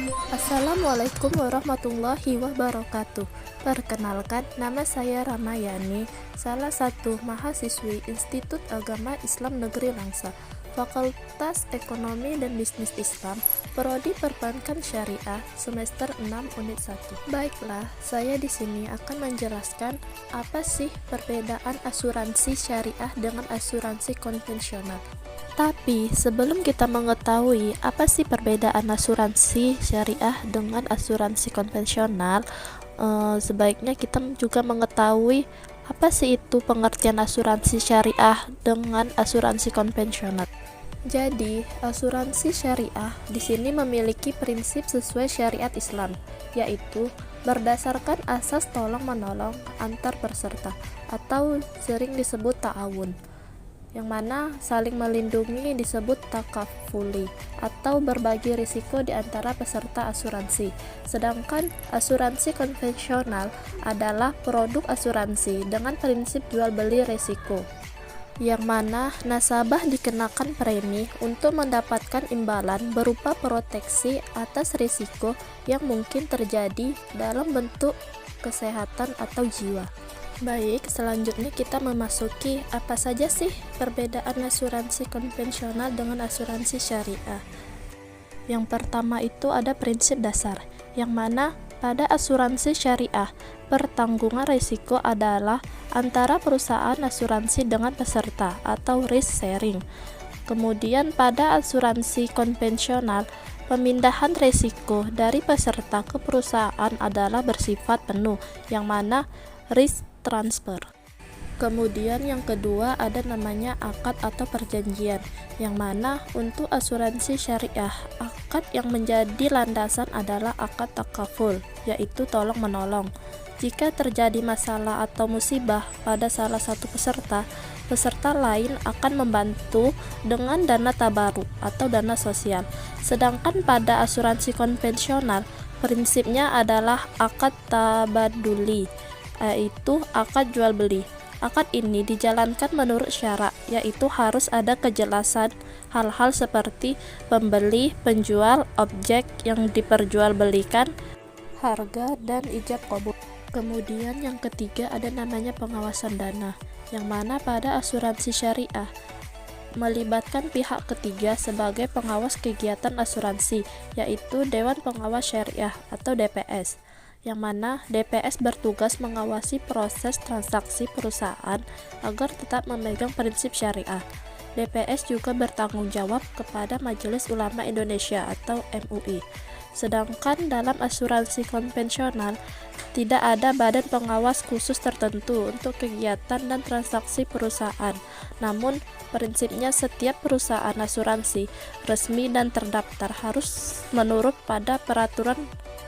Assalamualaikum warahmatullahi wabarakatuh. Perkenalkan, nama saya Ramayani, salah satu mahasiswi Institut Agama Islam Negeri Langsa, Fakultas Ekonomi dan Bisnis Islam, Prodi Perbankan Syariah, semester 6 unit 1. Baiklah, saya di sini akan menjelaskan apa sih perbedaan asuransi syariah dengan asuransi konvensional. Tapi sebelum kita mengetahui apa sih perbedaan asuransi syariah dengan asuransi konvensional, sebaiknya kita juga mengetahui apa sih itu pengertian asuransi syariah dengan asuransi konvensional. Jadi, asuransi syariah di sini memiliki prinsip sesuai syariat Islam, yaitu berdasarkan asas tolong-menolong antar peserta atau sering disebut ta'awun, yang mana saling melindungi disebut takafuli atau berbagi risiko di antara peserta asuransi. Sedangkan asuransi konvensional adalah produk asuransi dengan prinsip jual beli risiko, yang mana nasabah dikenakan premi untuk mendapatkan imbalan berupa proteksi atas risiko yang mungkin terjadi dalam bentuk kesehatan atau jiwa. Baik, selanjutnya kita memasuki apa saja sih perbedaan asuransi konvensional dengan asuransi syariah. Yang pertama itu ada prinsip dasar, yang mana pada asuransi syariah, pertanggungan risiko adalah antara perusahaan asuransi dengan peserta atau risk sharing. Kemudian pada asuransi konvensional, pemindahan risiko dari peserta ke perusahaan adalah bersifat penuh, yang mana risk transfer. Kemudian yang kedua ada namanya akad atau perjanjian, yang mana untuk asuransi syariah, akad yang menjadi landasan adalah akad takaful, yaitu tolong menolong. Jika terjadi masalah atau musibah pada salah satu peserta, peserta lain akan membantu dengan dana tabaruk atau dana sosial. Sedangkan pada asuransi konvensional, prinsipnya adalah akad tabaduli, yaitu akad jual beli. Akad ini dijalankan menurut syarat, yaitu harus ada kejelasan hal-hal seperti pembeli, penjual, objek yang diperjualbelikan, harga, dan ijab qabul. Kemudian yang ketiga ada namanya pengawasan dana, yang mana pada asuransi syariah melibatkan pihak ketiga sebagai pengawas kegiatan asuransi, yaitu Dewan Pengawas Syariah atau DPS, yang mana DPS bertugas mengawasi proses transaksi perusahaan agar tetap memegang prinsip syariah. DPS juga bertanggung jawab kepada Majelis Ulama Indonesia atau MUI. Sedangkan dalam asuransi konvensional, tidak ada badan pengawas khusus tertentu untuk kegiatan dan transaksi perusahaan. Namun, prinsipnya setiap perusahaan asuransi resmi dan terdaftar harus menurut pada peraturan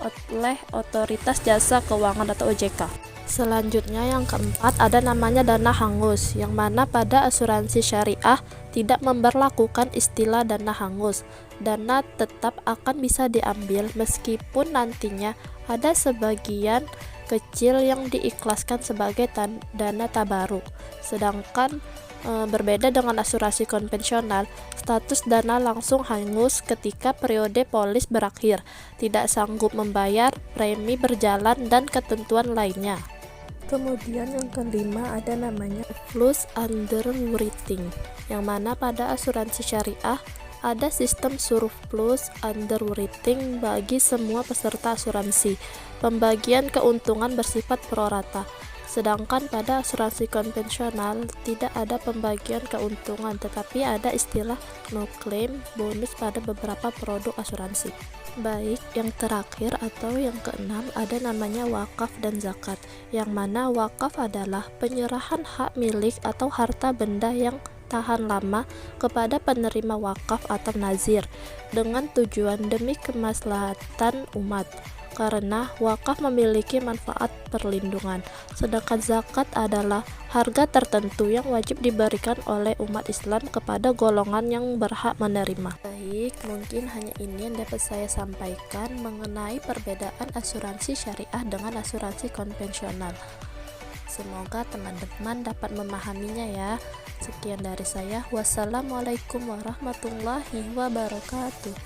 oleh Otoritas Jasa Keuangan atau OJK. Selanjutnya yang keempat ada namanya dana hangus, yang mana pada asuransi syariah tidak memberlakukan istilah dana hangus. Dana tetap akan bisa diambil meskipun nantinya ada sebagian kecil yang diikhlaskan sebagai dana tabaruk. Sedangkan berbeda dengan asuransi konvensional, status dana langsung hangus ketika periode polis berakhir, tidak sanggup membayar, premi berjalan, dan ketentuan lainnya. Kemudian yang kelima ada namanya plus underwriting, yang mana pada asuransi syariah ada sistem surplus underwriting bagi semua peserta asuransi. Pembagian keuntungan bersifat prorata. Sedangkan pada asuransi konvensional tidak ada pembagian keuntungan, tetapi ada istilah no claim bonus pada beberapa produk asuransi. Baik, yang terakhir atau yang keenam ada namanya wakaf dan zakat, yang mana wakaf adalah penyerahan hak milik atau harta benda yang tahan lama kepada penerima wakaf atau nazir dengan tujuan demi kemaslahatan umat, karena wakaf memiliki manfaat perlindungan. Sedangkan zakat adalah harga tertentu yang wajib diberikan oleh umat Islam kepada golongan yang berhak menerima. Baik, mungkin hanya ini yang dapat saya sampaikan mengenai perbedaan asuransi syariah dengan asuransi konvensional. Semoga teman-teman dapat memahaminya ya. Sekian dari saya. Wassalamualaikum warahmatullahi wabarakatuh.